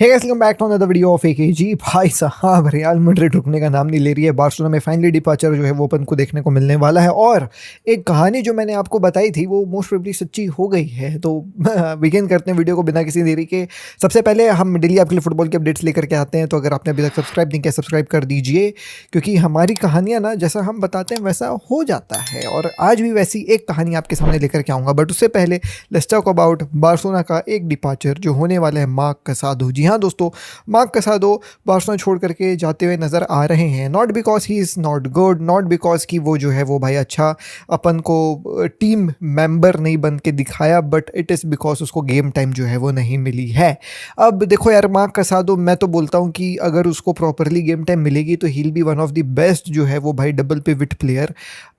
Hey guys, welcome back to another video of AKG. भाई साहब, real Madrid रुकने का नाम नहीं ले रही है। बार्सिलोना में फाइनली डिपार्चर जो है वो अपन को देखने को मिलने वाला है। और एक कहानी जो मैंने आपको बताई थी वो मोस्ट प्रोबेबली सच्ची हो गई है। तो बिगिन करते हैं वीडियो को बिना किसी देरी के। सबसे पहले हम डेली आपके लिए फुटबॉल के अपडेट्स लेकर के आते हैं। तो अगर आपने अभी तक सब्सक्राइब नहीं किया, सब्सक्राइब कर दीजिए, क्योंकि हमारी कहानियाँ ना जैसा हम बताते हैं वैसा हो जाता है। और आज भी वैसी एक कहानी आपके सामने लेकर के आऊँगा। बट उससे पहले लेट्स टॉक अबाउट बार्सिलोना का एक डिपार्चर जो होने वाला है, मार्क कैसाडो। जी हाँ दोस्तों, मार्क कैसाडो बार्सिलोना छोड़ करके जाते हुए नज़र आ रहे हैं। Not because he is not good, not because कि वो जो है वो भाई अच्छा अपन को टीम मेंबर नहीं बन के दिखाया, बट इट इज़ बिकॉज उसको गेम टाइम जो है वो नहीं मिली है। अब देखो यार, मार्क कैसाडो, मैं तो बोलता हूँ कि अगर उसको प्रॉपरली गेम टाइम मिलेगी तो he will be one of the best जो है वो भाई डबल पिवट प्लेयर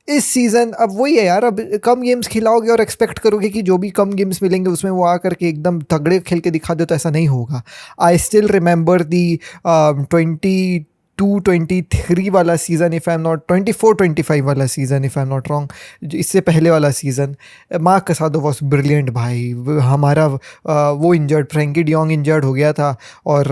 इस सीज़न। अब वही है यार, अब कम गेम्स खिलाओगे और एक्सपेक्ट करोगे कि जो भी कम गेम्स मिलेंगे उसमें वो आकर के एकदम तगड़े खेल के दिखा दे, तो ऐसा नहीं होगा। आई स्टिल रिमेंबर दी 22-23 वाला season, if I am not 24-25 वाला season, if I am not wrong, इससे पहले वाला सीज़न। मार्क कैसाडो वॉज ब्रिलियंट भाई। हमारा वो इंजर्ड, फ्रैंकी डियोंग इंजर्ड हो गया था और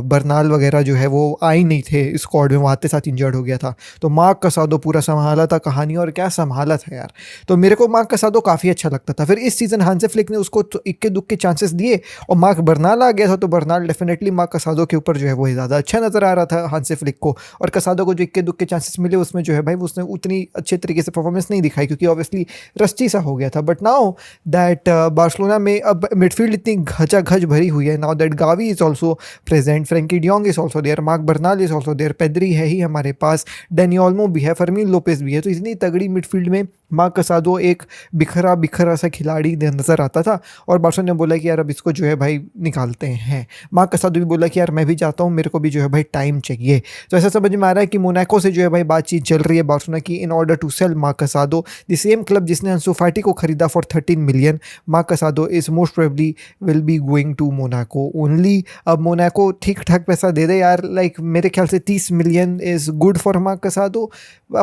बर्नाल वगैरह जो है वो आए नहीं थे स्क्वाड में, वो आते साथ इंजर्ड हो गया था। तो मार्क कैसाडो पूरा संभाला था कहानी, और क्या संभाला था यार। तो मेरे को मार्क कैसाडो काफ़ी अच्छा लगता था। फिर इस सीज़न हांसे फ्लिक ने उसको इक्के दुक्के चांसेस दिए और मार्क बर्नाल आ गया था, तो बर्नाल डेफिनेटली मार्क कैसाडो के ऊपर जो है वो ज़्यादा अच्छा नज़र आ रहा था हांसे फ्लिक को। और कैसाडो को जो इक्के दुक्के चांसेस मिले उसमें जो है भाई उसने उतनी अच्छे तरीके से परफॉर्मेंस नहीं दिखाई, क्योंकि ऑब्वियसली रस्टी सा हो गया था। बट नाउ दैट बार्सिलोना में अब मिडफील्ड इतनी घचाघच भरी हुई है, now that Gavi is also present, Frenkie de Jong is also there, Marc Bernal is also there, Pedri है ही हमारे पास, डैनी ओल्मो भी है, फर्मीन लोपेज भी है। तो इतनी तगड़ी मिडफील्ड में मार्क कैसाडो एक बिखरा बिखरा सा खिलाड़ी नजर आता था। और बार्सिलोना ने बोला कि यार अब इसको जो है भाई निकालते हैं। मार्क कैसाडो भी बोला कि यार मैं भी चाहता हूँ, मेरे को भी जो है भाई टाइम चाहिए। तो ऐसा समझ में आ रहा है कि मोनाको से जो है भाई बातचीत चल रही है बार्सिलोना की, in order to sell Marc Casado. The same club जिसने अंसु फाटी को खरीदा for 13 million, Marc Casado is most probably will be going to Monaco only. अब मोनाको ठीक ठाक पैसा दे दे यार, लाइक मेरे ख्याल से 30 million is good for Marc Casado.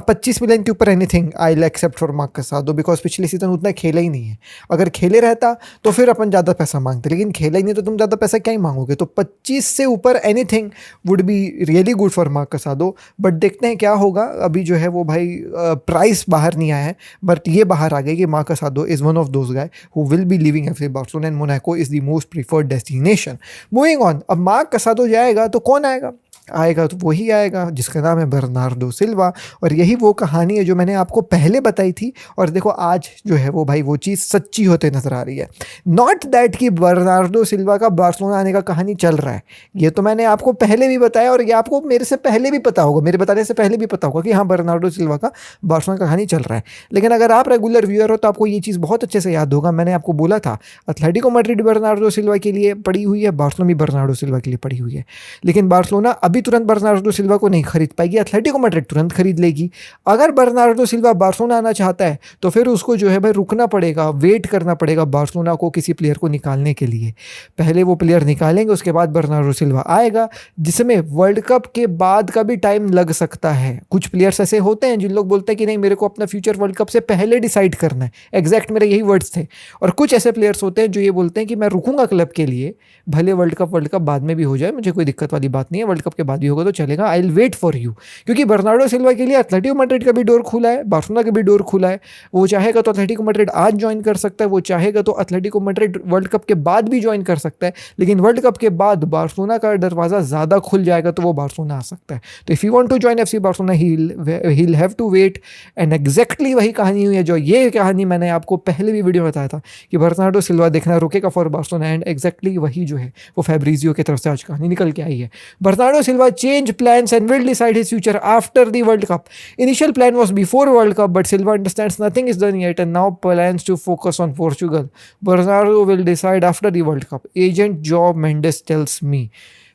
25 million के ऊपर anything I will accept for Marc Casado, because पिछले सीजन उतना खेला ही नहीं है। अगर खेले रहता तो फिर अपन ज़्यादा पैसा मांगते, लेकिन खेला ही नहीं तो तुम ज़्यादा पैसा क्या ही मांगोगे। तो 25 से ऊपर anything would be really good for Marc Casado. But देखते हैं क्या होगा। अभी जो है वो भाई प्राइस बाहर नहीं आया है, बट ये बाहर आ गई कि Marc Casado is one of those guy who will be living FC Barcelona and Monaco is the most preferred destination. Moving on, अब मार्क कैसाडो जाएगा तो कौन आएगा? आएगा तो वही आएगा जिसका नाम है बर्नार्डो सिल्वा। और यही वो कहानी है जो मैंने आपको पहले बताई थी, और देखो आज जो है वो भाई वो चीज़ सच्ची होते नजर आ रही है। नॉट दैट कि बर्नार्डो सिल्वा का बार्सिलोना आने का कहानी चल रहा है, ये तो मैंने आपको पहले भी बताया, और ये आपको मेरे से पहले भी पता होगा, मेरे बताने से पहले भी पता होगा कि हाँ बर्नार्डो सिल्वा का बार्सिलोना का कहानी चल रहा है। लेकिन अगर आप रेगुलर व्यूअर हो तो आपको ये चीज़ बहुत अच्छे से याद होगा। मैंने आपको बोला था एथलेटिको मैड्रिड बर्नार्डो सिल्वा के लिए पड़ी हुई है, बार्सिलोना भी बर्नार्डो सिल्वा के लिए पड़ी हुई है। लेकिन बार्सिलोना अभी तुरंत बर्नार्डो सिल्वा को नहीं खरीद पाएगी, एथलेटिको मैड्रिड तुरंत खरीद लेगी। अगर बर्नार्डो सिल्वा बार्सिलोना आना चाहता है तो फिर उसको जो है भाई रुकना पड़ेगा, वेट करना पड़ेगा बार्सिलोना को किसी प्लेयर को निकालने के लिए। पहले वो प्लेयर निकालेंगे, उसके बाद बर्नार्डो सिल्वा आएगा, जिसमें वर्ल्ड कप के बाद का भी टाइम लग सकता है। कुछ प्लेयर्स ऐसे होते हैं जिन लोग बोलते हैं कि नहीं, मेरे को अपना फ्यूचर वर्ल्ड कप से पहले डिसाइड करना है, एग्जैक्ट मेरे यही वर्ड्स थे। और कुछ ऐसे प्लेयर्स होते हैं जो ये बोलते हैं कि मैं रुकूंगा क्लब के लिए, भले वर्ल्ड कप बाद में भी हो जाए, मुझे कोई दिक्कत वाली बात नहीं है, वर्ल्ड कप के बाद भी होगा तो चलेगा, I will wait for you. क्योंकि बर्नार्डो सिल्वा के लिए एथलेटिको मैड्रिड का भी डोर खुला है, बार्सिलोना का भी डोर खुला है। वो चाहेगा तो एथलेटिको मैड्रिड आज ज्वाइन कर सकता है, वो चाहेगा तो एथलेटिको मैड्रिड वर्ल्ड कप के बाद भी ज्वाइन कर सकता है। लेकिन वर्ल्ड कप के बाद बार्सिलोना का दरवाज़ा ज़्यादा खुल जाएगा तो वो बार्सिलोना आ सकता है। तो if you want to join FC Barcelona he will have to wait. And exactly वही कहानी हुई है, जो ये कहानी मैंने आपको पहले भी वीडियो में बताया था कि बर्नार्डो सिल्वा देखना रुकेगा फॉर बार्सिलोना, एंड एग्जैक्टली वही जो है वो फैब्रिजियो की तरफ से आज कहानी निकल के आई है। Bernardo Silva change plans and will decide his future after the World Cup. Initial plan was before World Cup, but Silva understands nothing is done yet and now plans to focus on Portugal. Bernardo will decide after the World Cup. Agent Joe Mendes tells me.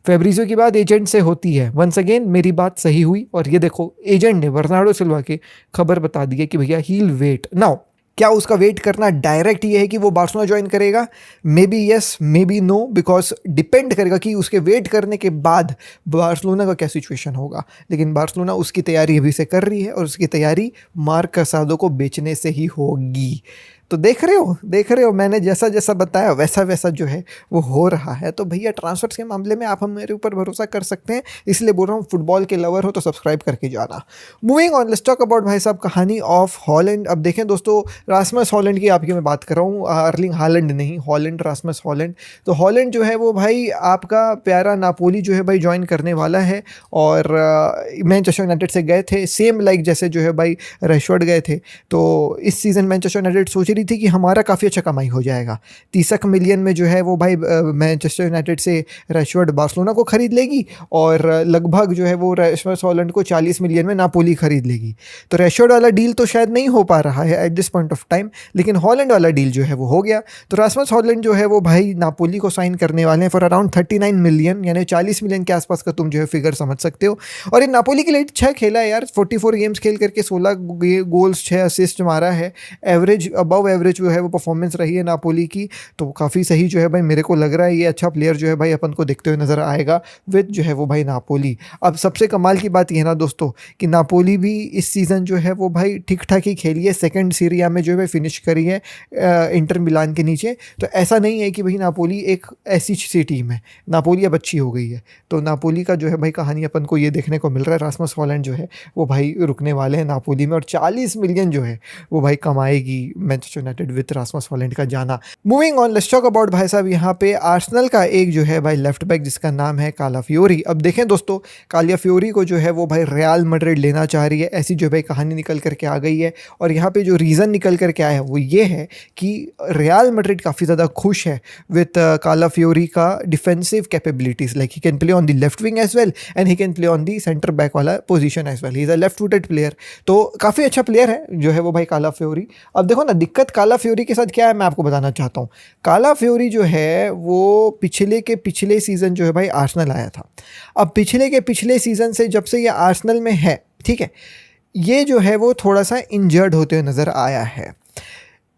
Fabrizio की बात agent से होती है। Once again मेरी बात सही हुई, और ये देखो एजेंट ने बर्नार्डो सिल्वा की खबर बता दी है कि भैया ही विल वेट नाउ। क्या उसका वेट करना डायरेक्ट ये है कि वो बार्सिलोना ज्वाइन करेगा? Maybe yes, maybe no, because depend करेगा कि उसके वेट करने के बाद बार्सिलोना का क्या सिचुएशन होगा। लेकिन बार्सिलोना उसकी तैयारी अभी से कर रही है, और उसकी तैयारी मार्क कैसाडो को बेचने से ही होगी। तो देख रहे हो मैंने जैसा जैसा बताया वैसा वैसा जो है वो हो रहा है। तो भैया ट्रांसफर्स के मामले में आप हम मेरे ऊपर भरोसा कर सकते हैं, इसलिए बोल रहा हूँ फुटबॉल के लवर हो तो सब्सक्राइब करके जाना। Moving on, let's talk about भाई साहब कहानी ऑफ हॉलैंड। अब देखें दोस्तों, रासमस हॉलैंड की आपकी मैं बात कर रहा हूँ, अर्लिंग हालैंड नहीं, हॉलैंड, रासमस हॉलैंड। तो हॉलैंड जो है वो भाई आपका प्यारा नापोली जो है भाई ज्वाइन करने वाला है, और मैनचेस्टर यूनाइटेड से गए थे, सेम लाइक जैसे जो है भाई रैशवर्ड गए थे। तो इस सीज़न मैनचेस्टर यूनाइटेड सोच रही थी कि हमारा काफ़ी अच्छा कमाई हो जाएगा, 30 मिलियन में जो है वो भाई मैनचेस्टर यूनाइटेड से रैशवर्ड बार्सिलोना को खरीद लेगी, और लगभग जो है वो रासमस हॉलैंड को 40 मिलियन में नापोली खरीद लेगी। तो रैशवर्ड वाला डील तो शायद नहीं हो पा रहा है at this point of time, लेकिन हॉलैंड वाला डील जो है वो हो गया। तो रासमस हॉलैंड जो है वो भाई नापोली को साइन करने वाले हैं फॉर अराउंड 39 मिलियन, यानी 40 मिलियन के आसपास का तुम जो है फिगर समझ सकते हो। और ये नापोली के लिए अच्छा खेला है यार, 44 गेम्स खेल करके 16 गोल्स, 6 असिस्ट मारा है, एवरेज अबव एवरेज जो है वो परफॉर्मेंस रही है नापोली की। तो काफ़ी सही जो है भाई, मेरे को लग रहा है ये अच्छा प्लेयर जो है भाई अपन को देखते हुए नज़र आएगा विद जो है वो भाई नापोली। अब सबसे कमाल की बात ये ना दोस्तों कि नापोली भी इस सीज़न जो है वो भाई ठीक ठाक ही खेली है, सेकंड सीरिया में जो है फिनिश करी है इंटर मिलान के नीचे। तो ऐसा नहीं है कि भाई नापोली एक ऐसी सी टीम है, नापोली अब अच्छी हो गई है। तो नापोली का जो है भाई कहानी अपन को ये देखने को मिल रहा है, रासमस हॉलैंड जो है वो भाई रुकने वाले हैं नापोली में, और 40 मिलियन जो है वो भाई कमाएगी Manchester United with Rasmus Hojlund का जाना। Moving on, let's talk about भाई साहब यहाँ पे आर्सेनल का एक जो है भाई लेफ्ट बैक जिसका नाम है कालाफियोरी। अब देखें दोस्तों, कालाफियोरी को जो है वो भाई रियल मैड्रिड लेना चाह रही है, ऐसी जो भाई कहानी निकल करके आ गई है। और यहाँ पे जो रीज़न निकल करके आया है वो ये है कि रियल मैड्रिड काफ़ी ज़्यादा खुश है विद कालाफियोरी का defensive capabilities, like he can play on the left wing as well and he can play on the centre back वाला position as well, he is a left footed player. तो काफ़ी अच्छा player है जो है वो भाई कालाफियोरी। अब देखो ना, दिक्कत कालाफियोरी के साथ क्या है मैं आपको बताना चाहता हूँ। कालाफियोरी जो है वो पिछले सीज़न जो है भाई आर्सेनल आया था। अब पिछले सीज़न से जब से ये आर्सेनल में है, ठीक है, ये जो है वो थोड़ा सा इंजर्ड होते हुए नज़र आया है।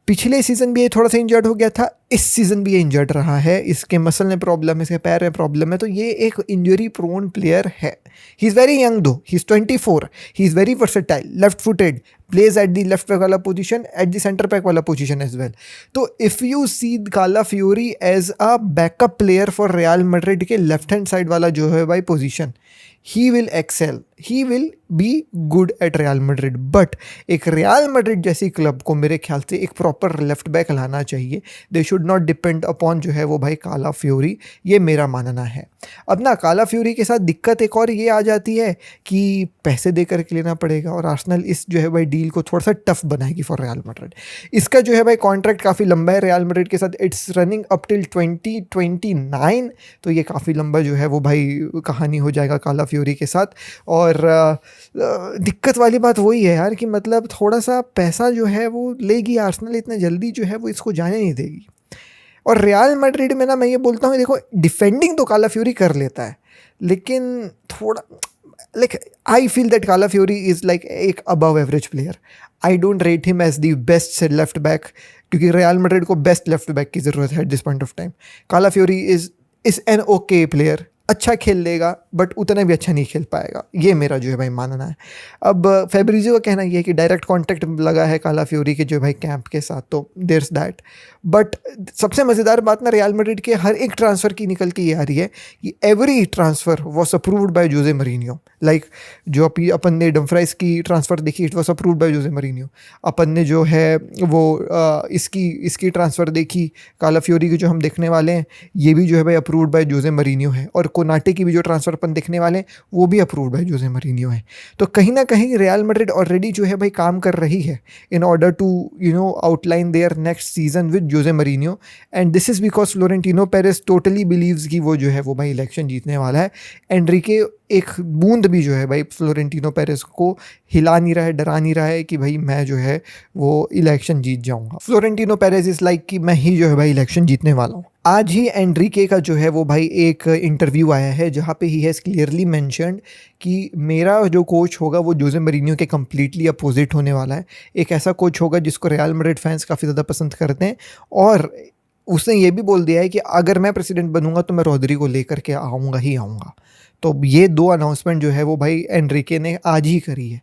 पिछले सीज़न भी ये थोड़ा सा इंजर्ड हो गया था, इस सीज़न भी ये इंजर्ड रहा है, इसके मसल में प्रॉब्लम है, इसके पैर में प्रॉब्लम है। तो ये एक इंजरी प्रोन प्लेयर है। ही इज़ वेरी यंग दो, he is 24, he is very versatile, left footed, plays at the left back वाला position, at the center back वाला position as well. तो if you see Calafiori as a backup player for Real Madrid के left hand side वाला जो है भाई position, he will excel, he will be good at Real Madrid. But एक Real Madrid जैसी club को मेरे ख्याल से एक प्रॉपर लेफ्ट बैक लाना चाहिए। They should not depend upon जो है वो भाई कालाफियोरी, ये मेरा मानना है। अब ना कालाफियोरी के साथ दिक्कत एक और ये आ जाती है कि पैसे दे करके लेना पड़ेगा, और आर्सेनल इस जो है भाई डील को थोड़ा सा टफ बनाएगी फॉर रियल मैड्रिड। इसका जो है भाई कॉन्ट्रैक्ट काफ़ी लंबा है रियल मैड्रिड के साथ, इट्स रनिंग अप टिल 2029। तो ये काफ़ी लंबा जो है वो भाई कहानी हो जाएगा कालाफियोरी के साथ। और दिक्कत वाली बात वही है यार कि मतलब थोड़ा सा पैसा जो है वो लेगी आर्सेनल, इतना जल्दी जो है वो इसको जाने नहीं देगी। और रियल मैड्रिड में ना मैं ये बोलता हूँ, देखो डिफेंडिंग तो कालाफियोरी कर लेता है, लेकिन थोड़ा like I feel that Calafiori is like एक above average player. I don't rate him as the best left back, क्योंकि रियल मैड्रिड को बेस्ट लेफ्ट बैक की ज़रूरत है at this point of time. Calafiori is an okay player, अच्छा खेल लेगा but उतना भी अच्छा नहीं खेल पाएगा, ये मेरा जो है भाई मानना है। अब फेब्रिजियो का कहना ये है कि डायरेक्ट कांटेक्ट लगा है कालाफियोरी के जो भाई कैंप के साथ, तो देयर्स दैट। बट सबसे मज़ेदार बात ना रियल मैड्रिड के हर एक ट्रांसफ़र की निकल के ये आ रही है कि every transfer was approved by Jose Mourinho. Like जो अपन ने डमफ्राइज की ट्रांसफ़र देखी, it was approved by Jose Mourinho. अपन ने जो है वो इसकी ट्रांसफ़र देखी कालाफियोरी की जो हम देखने वाले हैं, ये भी जो है भाई अप्रूव्ड बाय जोजे मरीनियो है। और कोनाटे की भी जो ट्रांसफ़र अपन देखने वाले हैं वो भी अप्रूव्ड बाय जोजे मरीनियो है। तो कहीं ना कहीं रियल मैड्रिड ऑलरेडी जो है भाई काम कर रही है in order to outline their next season with José Mourinho. And this is because Florentino Perez totally believes कि वो जो है वो भाई इलेक्शन जीतने वाला है। एनरिके एक बूंद भी जो है भाई फ्लोरेंटिनो पेरेस को हिला नहीं रहा है, डरा नहीं रहा है कि भाई मैं जो है वो इलेक्शन जीत जाऊंगा। फ्लोरेंटिनो पेरेस इज़ लाइक कि मैं ही जो है भाई इलेक्शन जीतने वाला हूँ। आज ही एनरिके का जो है वो भाई एक इंटरव्यू आया है जहाँ पे ही हैज़ क्लियरली मेंशन्ड कि मेरा जो कोच होगा वो जोजे मरीनियो के कम्प्लीटली अपोजिट होने वाला है। एक ऐसा कोच होगा जिसको रियल मैड्रिड फैंस काफ़ी ज़्यादा पसंद करते हैं, और उसने ये भी बोल दिया है कि अगर मैं प्रेसिडेंट बनूंगा तो मैं रोदरी को लेकर के आऊँगा ही आऊँगा। तो ये दो अनाउंसमेंट जो है वो भाई एनरिके ने आज ही करी है।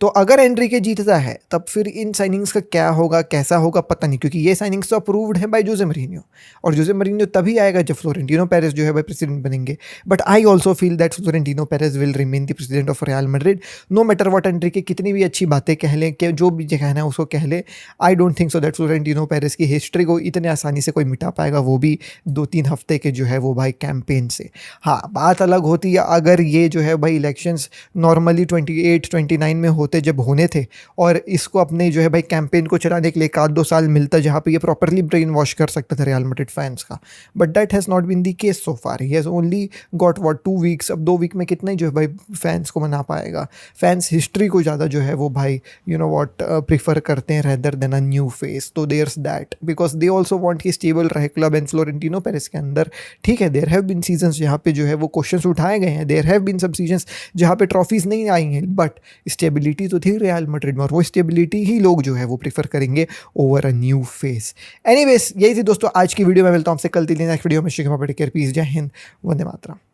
तो अगर एनरिके जीतता है तब फिर इन साइनिंग्स का क्या होगा, कैसा होगा, पता नहीं, क्योंकि ये साइनिंग्स तो अप्रूव्ड है बाय जोसे मरीनियो, और जोसे मरीनियो तभी आएगा जब फ्लोरेंटिनो पेरेज जो है भाई प्रेसिडेंट बनेंगे. But I also feel that Florentino Perez will remain the president of Real Madrid no matter what. Enrique कितनी भी अच्छी बातें कह लें, कि जो भी कहना है उसको कह ले, I don't think so that Florentino Perez की हिस्ट्री को इतने आसानी से कोई मिटा पाएगा, वो भी 2-3 हफ्ते के जो है वो भाई कैंपेन से. हाँ, बात अलग होती है अगर ये जो है भाई इलेक्शंस नॉर्मली 28-29 में होते जब होने थे, और इसको अपने जो है भाई कैंपेन को चलाने के लिए 1-2 साल मिलता जहाँ पे ये प्रॉपरली ब्रेन वॉश कर सकता था रियल मैड्रिड फैंस का. But that has not been the case so far. He has only got what 2 weeks. अब 2 वीक में कितना ही जो है भाई फैंस को मना पाएगा. फैंस हिस्ट्री को ज़्यादा जो है वो भाई यू नो व्हाट प्रीफर करते हैं rather than a new face. तो there's that, because they also want कि स्टेबल रहे क्लब एंड फ्लोरेंटिनो पेरेज के अंदर. ठीक है, देयर हैव बीन सीजन्स जहाँ पे जो है वो क्वेश्चंस उठाए गए हैं, देयर हैव बीन सब सीजन्स जहाँ पे ट्रॉफीज नहीं आई हैं, बट स्टेबिलिटी तो थी रियल मैड्रिड में, और वो स्टेबिलिटी ही लोग जो है वो प्रीफर करेंगे over a new face. Anyways, यही थी दोस्तों आज की वीडियो में. मिलता हूँ आपसे कल, नेक्स्ट वीडियो में. शिखा पटेकर, पीस, जय हिंद, वंदे मातरम.